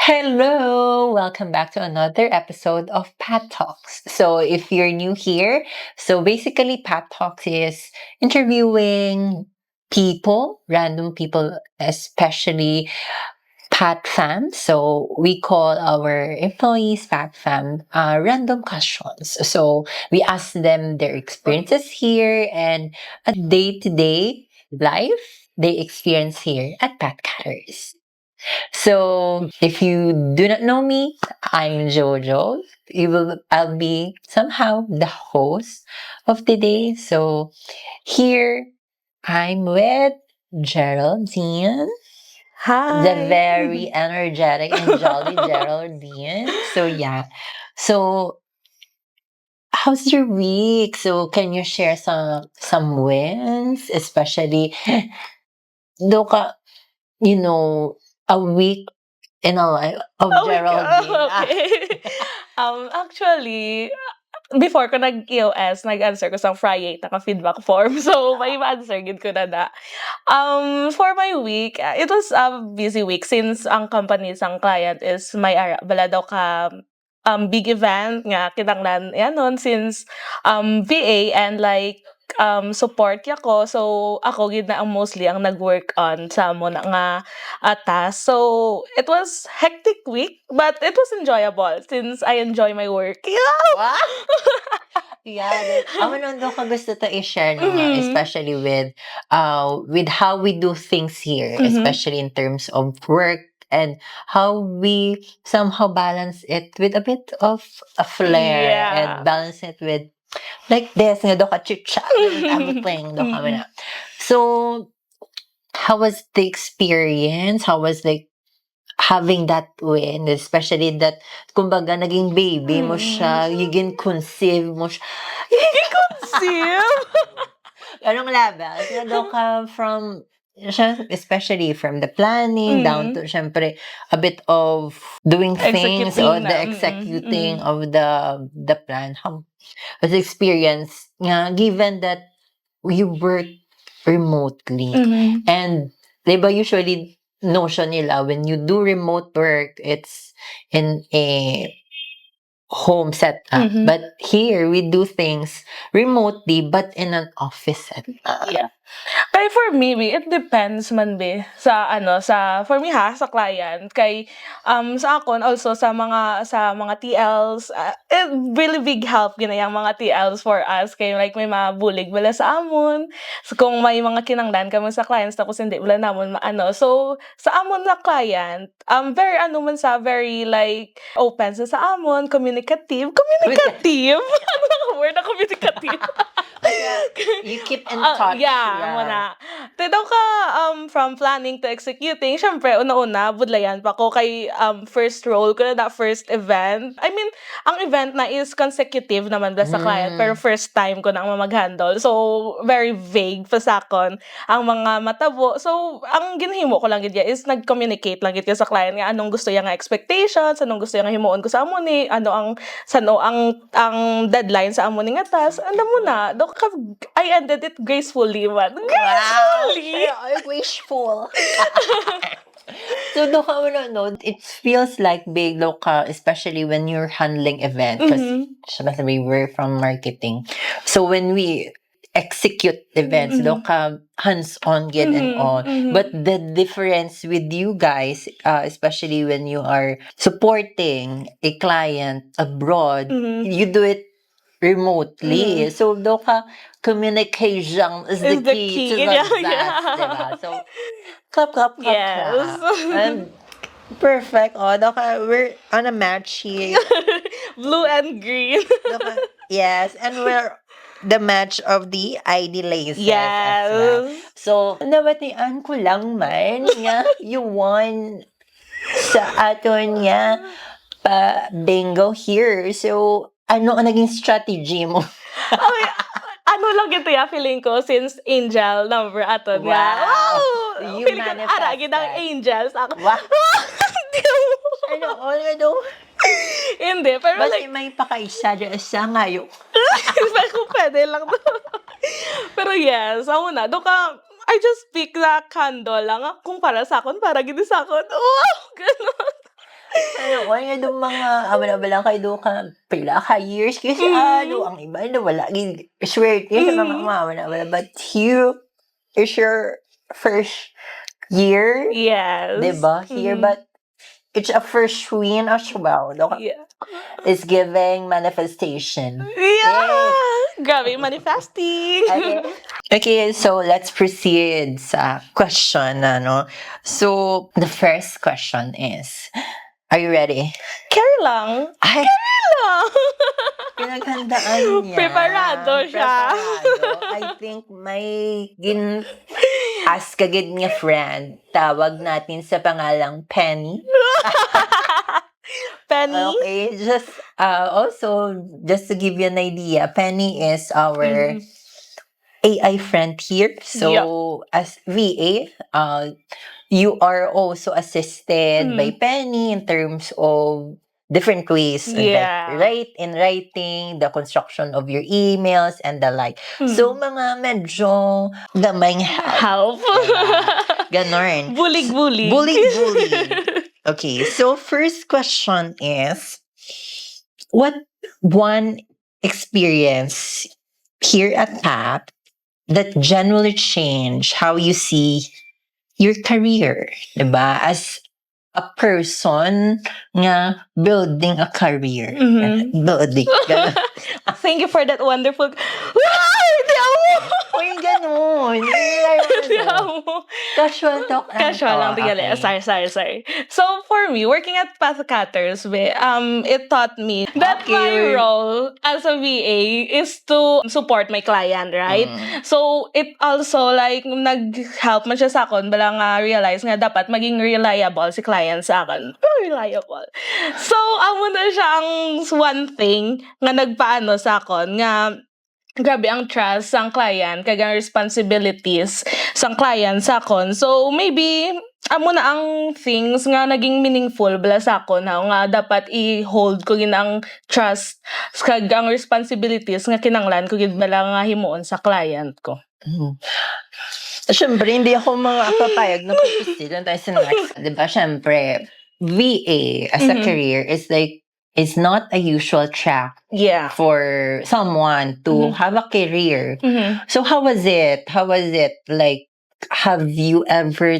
Hello, welcome back to another episode of Pat Talks. So, if you're new here, basically, Pat Talks is interviewing people, random people, especially Pat fam. So, we call our employees Pat fam random questions. So, we ask them their experiences here and a day to day life they experience here at Pat Catters. So, if you do not know me, I'm Jojo. I'll be somehow the host of the day. So, here I'm with Geraldine, the Hi. very energetic and jolly Geraldine. So, yeah. So, how's your week? So, can you share some wins, especially do ka, a week in a life of Oh my Geraldine. God, okay. Actually, before ko nag-EOS, nag-answer ko sa Friday, naka-feedback form. So, may answer gid ko na. For my week, it was a busy week since ang company sang client is may bala daw ka big event nga kinanglan yanon since VA and like support ko. So ako gid na ang mostly ang nag-work on sa mo na nga task. So it was hectic week but it was enjoyable since I enjoy my work. Yeah. Wow! Yeah, ako nun daw ka gusto to i-share no nga, Mhm. especially with how we do things here, Mhm. especially in terms of work and how we somehow balance it with a bit of a flair and Yeah. balance it with like this, nga daw ka chit-chat and everything, daw kami Mm. na. So, how was the experience? How was like having that win, especially that, kumbaga, naging baby mo Mm. siya, you can conceive mo siya. Sim. Anong level? Nga daw ka from, especially from the planning down Mm. to, syempre, a bit of doing things or Executing the na. executing of the plan. How was the experience nga, given that you work remotely? Mhm. And, di ba usually, notion nila, when you do remote work, it's in a home setup. Mhm. But here, we do things remotely, but in an office setup. Yeah. Kaya for me, it depends man be sa for me sa client kay sa akon also sa mga TLs, really big help ginayang mga TLs for us kay like may mabulig wala sa amon. So kung may mga kinanglan kami sa clients tapos hindi wala namon maano. So sa amon na client, very very like open sa amon, communicative. Communicative? Ano nga word na communicative? You keep in touch. Yeah, muna. Daw ka, from planning to executing, syempre, una-una, budlayan pa ko kay, first role ko na first event. I mean, ang event na is consecutive naman ba sa client, pero first time ko na ang mag-handle. So, very vague pa sa akon ang mga matabo. So, ang ginhimo ko lang gid is nag-communicate lang gid sa client nga anong gusto niya nga expectations, anong gusto niya nga himuon ko sa amo ni, ano ang deadline sa amo ning nga task. Anda mo na, I ended it gracefully man. Gracefully! Wow, wishful. So, no, no, it feels like big, no, especially when you're handling event. Because, Mhm. we were from marketing. So, when we execute events, no, hands-on, get and all. But Mhm. the difference with you guys, especially when you are supporting a client abroad, Mhm. you do it remotely. Mhm. So, communication is the Is the key to key. Yeah, success, diba? yeah. So, clap, clap, clap, Yes. clap. And perfect. Oh, we're on a match here. Blue and green. Yes, and we're the match of the ID laces as well. Yes. So, nabatian ko lang man nga you won sa aton nga pa bingo here. So, ano ang naging strategy mo? Ay, ano lang gito ya feeling ko since angel number aton nga. Wow! Wow! You Feeling ko ara gid ang manifested. angels. Ako. Wow! Di mo. Ano? Hindi, pero Basta like, may pakaisa dyan sa ngayon. Sabi ko pwede lang to. Pero yes, ako na. Doon ka, I just pick the candle lang. Kung para sa akon, para gini sa akon. Wow! Ganon. ano, nga do mga abala-abala kay do ka pila ka years kasi ang iba na wala gid swerte sa mga wala but you is your first year, 'di Yes. ba? Here, but it's a first win as well. Yeah. It's giving manifestation. Yeah! Grabe, manifesting. Okay. Okay, so let's proceed sa question, ano. So, the first question is, are you ready? Carry lang. Ay, Lang. pinaghandaan niya. Preparado siya. Preparado. I think may ask agad nga friend. Tawag natin sa pangalang Penny. Penny? Okay, also, just to give you an idea, Penny is our AI friend here. So, as VA, you are also assisted by Penny in terms of different ways, Yeah. like in writing, the construction of your emails, and the like. So, mga medyo gamay help. Help. Ganon. Bulig-bulig. Bulig-bulig. Okay, so first question is, what one experience here at TAP that genuinely changed how you see your career, diba? As a person nga building a career. Building. Thank you for that wonderful... Hindi ako! Uy, ganun. Hindi ako. Casual talk. Casual lang, tingnan. Okay. Sorry. So, for me, working at Path Cutters, it taught me that my role as a VA is to support my client, right? So, it also, like, nag-help man siya sa akin, bala nga realize nga dapat maging reliable si client sa akin. Reliable. So, amo na siya ang one thing nga nagpaano sa akin, nga grabe ang trust sang client, kag ang responsibilities sang client sa akon. So, maybe, amo na ang things nga naging meaningful bala sa akon, nga dapat i-hold ko gid ang trust kag ang responsibilities nga kinanglan ko gid bala nga himuon sa client ko. Siyempre, hindi ako papayag na pupusin tayo sa next. Diba, siyempre, VA as a career is like, it's not a usual track for someone to have a career. So how was it? Like, have you ever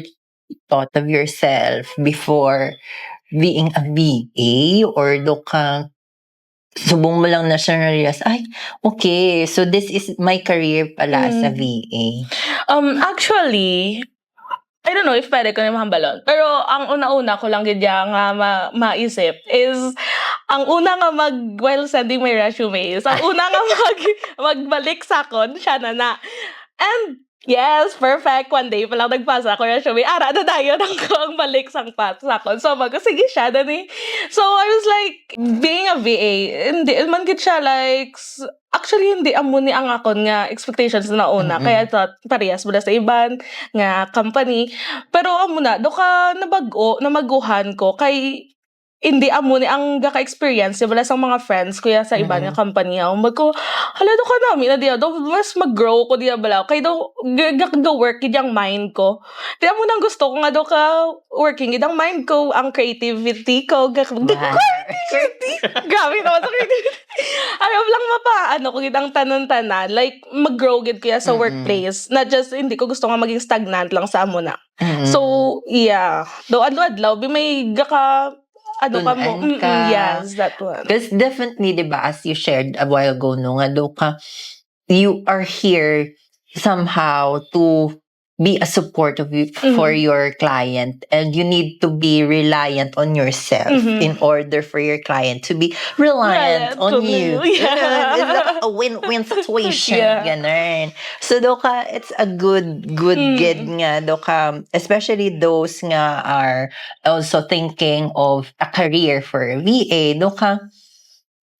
thought of yourself before being a VA? Or do ka subong mo lang na siya na-realize, ay, okay, so this is my career pala as a VA? Actually, I don't know if pwede ko na mahambalon. Pero ang una-una ko lang gid nga maisip is ang una nga while sending my resumes, ang una nga magbalik sa akon, siya na. And yes, perfect. One day pa lang nagpasa ako resume. Ara na dayon ang balik sang pat sa akon. So sige siya na ni. So I was like, being a VA, hindi man gid siya like, actually hindi amo ni ang akon nga expectations na una. Kaya thought parehas bala sa iban nga company. Pero amo na do ka namaguhan ko kay hindi amo ni ang gaka-experience bala sa mga friends kuya sa iban nga company. Magko hala do ka nami na diya do mas mag-grow ko diya bala kay do work gid ang mind ko. Di amo nang gusto ko nga do ka working gid ang mind ko, ang creativity ko. Creativity. Grabe naman sa creativity. Ayaw lang mapaano ko gid ang tanan-tanan, like mag-grow gid kuya sa workplace. Not just hindi ko gusto nga maging stagnant lang sa amo na. So yeah, do adlaw may gaka ano ka mo? Yes, that one. Because definitely, diba, as you shared a while ago, no, nga do ka, you are here somehow to be a support of you for your client, and you need to be reliant on yourself in order for your client to be reliant on you. Yeah. It's like a win-win situation. Ganun. So do ka, it's a good gid nga do ka, especially those nga are also thinking of a career for VA. Do ka,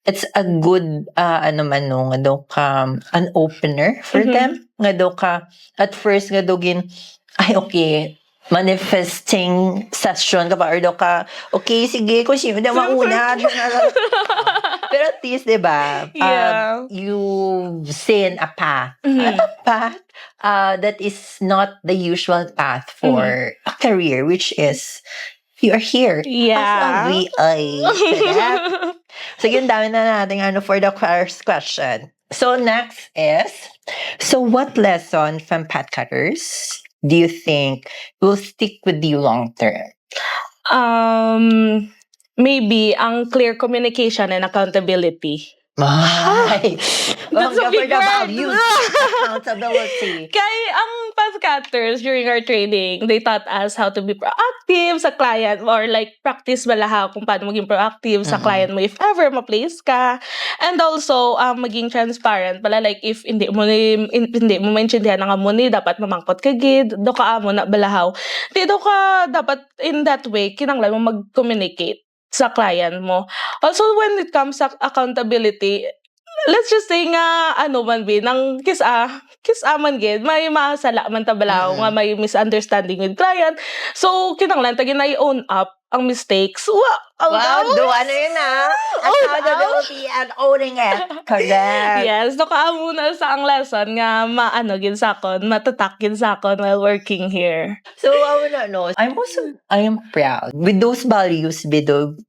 it's a good nga do ka, an opener for them. Nga do ka, at first nga do gin, ay okay, manifesting session ka ba, or do ka, okay, sige, kung sino na mauna. Pero at least, diba, you've seen a path. A path that is not the usual path for a career, which is you're here as a Yeah. VA. Correct? So yun, dami na natin for the first question. So next is, so what lesson from Pat Cutters do you think will stick with you long term? Maybe ang clear communication and accountability. Ay, That's a big the word. values, accountability. Kay ang podcasters during our training, they taught us how to be proactive sa client or like practice balaha kung paano maging proactive sa client mo if ever ma-place ka. And also, maging transparent pala like if hindi mo maintindihan nga mo ni dapat mamangkot ka gid, do ka amo na balahaw. Di do ka dapat in that way kinanglan mo mag-communicate sa client mo. Also, when it comes sa accountability, let's just say nga man nang kis-aman gid may masala man tabalaw nga may misunderstanding with client. So kinahanglan ta i-own up ang mistakes. Do ano yun accountability and owning it. Correct. Yes, do ka muna sa ang lesson nga gid sakon, matatak gid sakon while working here. So I wanna know, I am proud with those values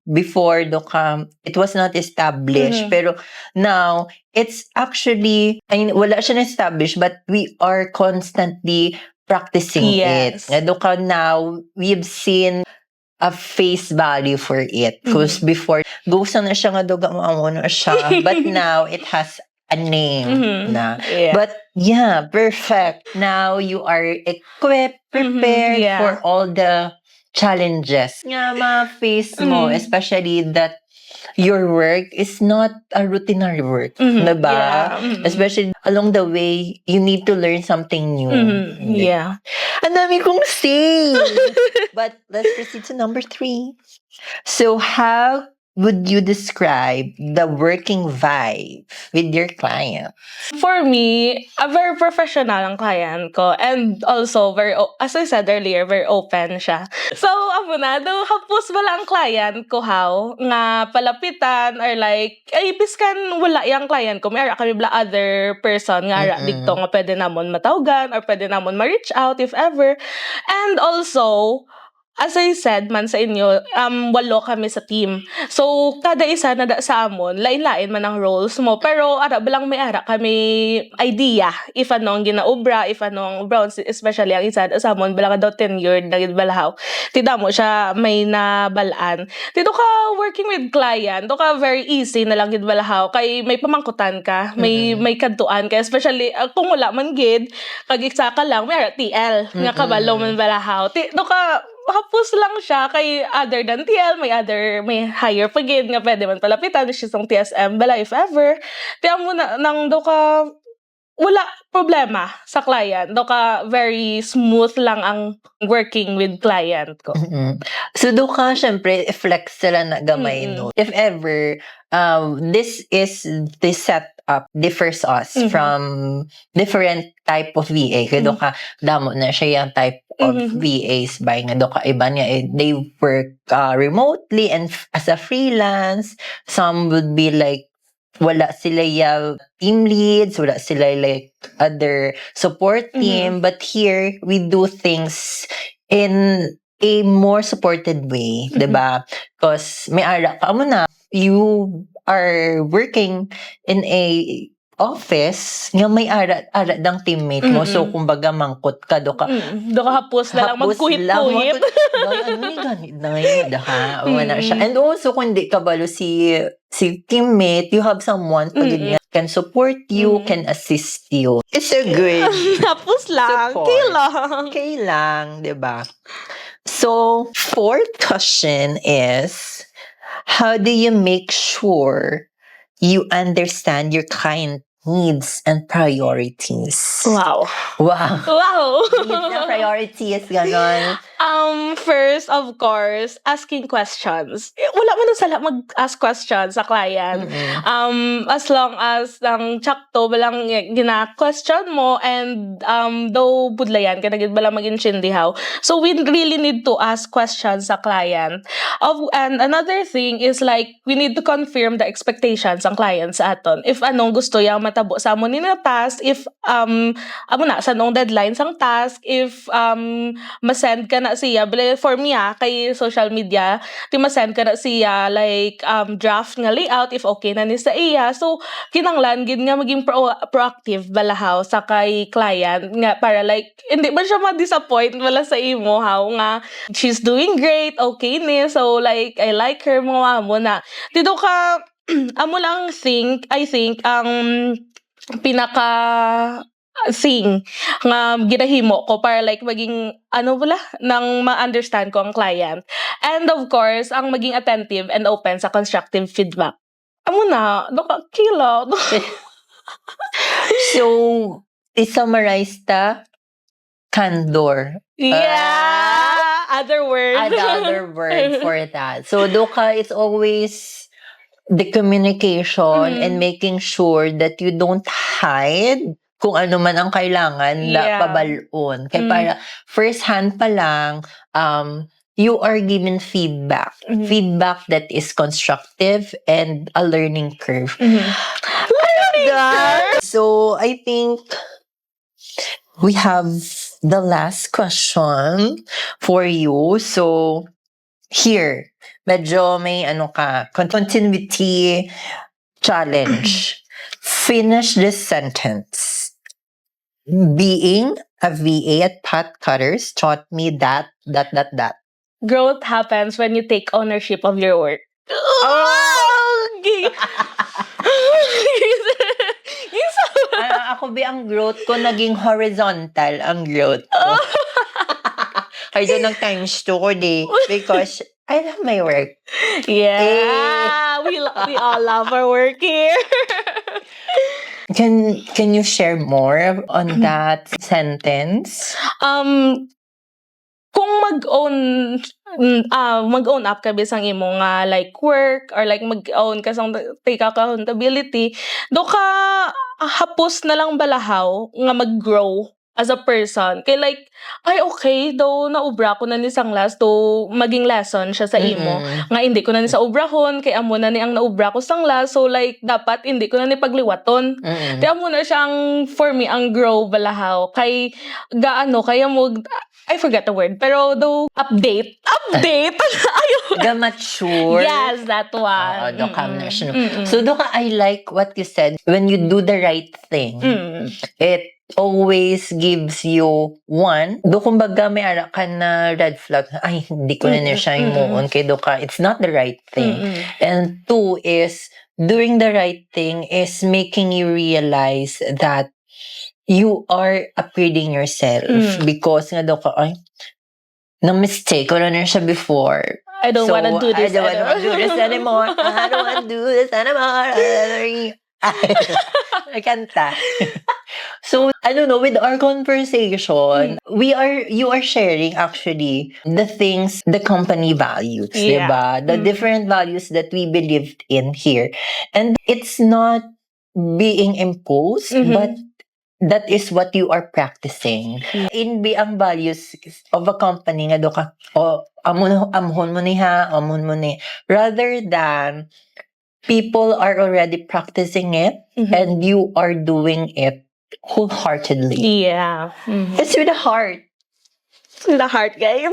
before it was not established, pero now it's actually, wala siya na-established, but we are constantly practicing it. Yes. Now we've seen a face value for it. Because before, gusto na siya nga doga mo na siya. But now, it has a name na. Yeah. But yeah, perfect. Now, you are equipped, prepared Yeah. for all the challenges. Nga ma-face mo, especially that your work is not a routinary work. Diba? Yeah. Especially along the way, you need to learn something new. Yeah. Ang dami kong say. But let's proceed to number 3. So how would you describe the working vibe with your client? For me, a very professional ang client ko and also as I said earlier, very open siya. So, amo na, do hapos wala ang client ko nga palapitan or like, ay, biskan wala yung client ko. May ara kami bla other person nga ara dito nga pwede namon matawgan or pwede namon ma-reach out if ever. And also, as I said man sa inyo, 8 kami sa team. So, kada isa na sa amon, lain-lain man ang roles mo. Pero, bilang may ara kami idea if ano ang ginaobra, if ano ang brown, especially ang isa sa amon, bilang daw tenured na balahaw. Tida mo siya may nabalaan. Dito ka working with client, do ka very easy na lang gid balahaw. Kay may pamangkutan ka, may kantuan ka, especially kung wala man gid, kag isa ka lang, may ara TL, nga kabalo man balahaw. Do ka hapos lang siya kay other than TL, may higher pagid nga pwede man palapitan siya sa TSM bala if ever. Tiyan mo na nang do ka wala problema sa client. Do ka very smooth lang ang working with client ko. So do ka syempre flex sila na gamay no. If ever this setup differs us from different type of VA. Kaya do ka damo na siya yung type of VAs by nga do ka iba niya they work remotely and as a freelance. Some would be like wala sila team leads, wala sila like other support team, but here we do things in a more supported way, diba? Because may ara ka mo na you are working in a office nga may ara dang teammate mo. So kumbaga mangkot ka do ka hapos na lang magkuhit-kuhit. Ano ni ganit na ngayon wala siya. And also kung di kabalo si teammate, you have someone pag can support you, can assist you. It's a good Hapos lang, support. Kailang, diba? So, 4th question is, how do you make sure you understand your client needs and priorities? Wow. Needs and priorities, ganon. First, of course, asking questions. Wala man na sala mag-ask questions sa client. As long as tsakto balang gina-question mo and though budlayan ka nagid balang mag-intindihaw. So we really need to ask questions sa client. And another thing is like we need to confirm the expectations ng client sa aton. If anong gusto yang mahitabo sa amon ni na task if amo na sa nung deadline sang task if ma-send ka na siya for me kay social media ti ma-send ka na siya like draft nga layout if okay na ni sa iya. So kinanglan gid nga maging proactive balahaw sa kay client nga para like hindi man siya ma-disappoint wala sa imo how nga she's doing great okay ni so like I like her mga amo na dito ka amo lang I think ang pinaka thing nga ginahimo ko para like maging nang ma-understand ko ang client. And of course, ang maging attentive and open sa constructive feedback. Amo na, kilo. So, i-summarize ta, candor. Yeah! Other word. Another word for that. So, doka, it's always the communication and making sure that you don't hide kung ano man ang kailangan na pabalon. Kaya para first hand pa lang, you are given feedback. Feedback that is constructive and a learning curve. Learning curve! So, I think we have the last question for you. So, here, medyo may continuity challenge. Finish this sentence. Being a VA at Pat Cutters taught me that. Growth happens when you take ownership of your work. Ako ang growth ko naging horizontal ang growth ko. Kaya doon ang times 2 ko because I love my work. Yeah, we all love our work here. Can you share more on that sentence? Kung mag-own up ka bisang imo nga like work or like mag-own ka sang take accountability, do ka hapos na lang balahaw nga mag-grow as a person. Kay like, ay okay, daw naubra ko na ni sang last, daw maging lesson siya sa imo. Nga hindi ko na ni sa ubrahon, kay amo na ni ang naubra ko sang last, so like, dapat hindi ko na ni pagliwaton. Kaya amo na siyang, for me, ang grow balahaw. Kay, kaya mo, I forgot the word, pero daw, update. Mature. Yes, that one. So, I like what you said. When you do the right thing, it always gives you one. Kumbaga may ara ka na red flag. Ay, hindi ko na siya imuon kay doka. It's not the right thing. And 2 is, doing the right thing is making you realize that you are upgrading yourself because nga daw ka, ay, na-mistake ko na siya before. I don't want to do this anymore. I don't want to do this anymore. I kanta. So, I don't know, with our conversation, you are sharing actually the things the company values, diba? The different values that we believed in here. And it's not being imposed, but that is what you are practicing. In ang values of a company nga do ka, amhon mo ni, rather than people are already practicing it and you are doing it wholeheartedly. Yeah. It's with the heart. The heart, guys.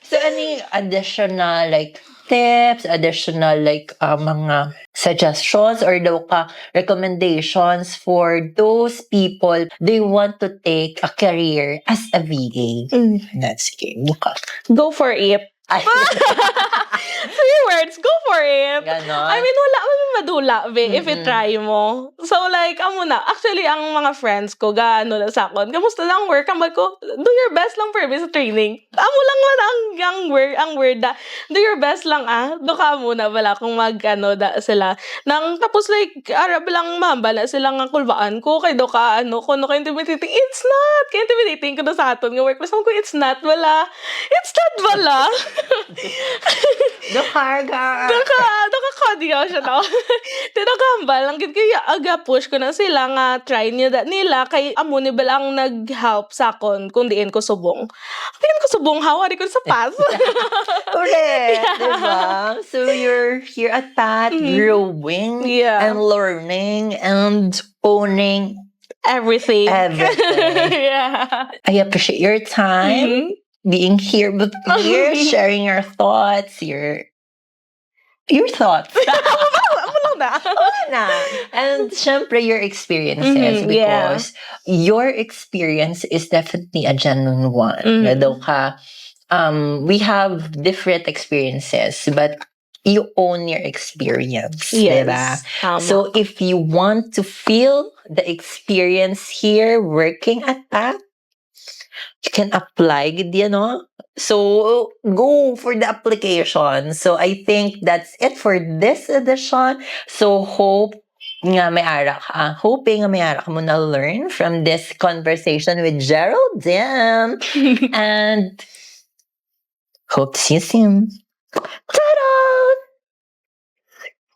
So, any additional like tips, additional like mga suggestions or daw ka recommendations for those people they want to take a career as a VA? That's okay. Go for it. 3 words, go for it. Ganon. I mean, wala man madula, if you try mo. So, like, amo na. Actually, ang mga friends ko, gaano na sa akon, kamusta lang work? Ambag ko, do your best lang for me sa training. Amo lang man ang word da. Do your best lang, do ka muna, wala kung da sila. Nang, tapos like, arab lang mamba na silang ang kulbaan ko, kay do ka, kung ka intimidating. It's not! Kaya intimidating ko na sa aton, nga work. Mas ko, it's not, wala. It's not, wala. The carga. Daka di ako siya no. Tinagambal lang gid kay aga push ko na sila nga try nila kay amo ni balang nag-help sakon kung diin ko subong. Diin ko subong hawari ko sa pass. Correct, Yeah. diba? So you're here at Pat, growing Yeah. and learning and owning Everything. everything. Yeah. I appreciate your time being here with me, sharing your thoughts, your thoughts. Amo lang na. Na. And syempre, your experiences, Yeah. because your experience is definitely a genuine one. Though we have different experiences, but you own your experience. Diba? Yes. Tama. So if you want to feel the experience here working at that, you can apply, you know? So go for the application. So I think that's it for this edition. So hoping nga may ara ka mo na learn from this conversation with Geraldine. And hope to see you soon. Ta-da!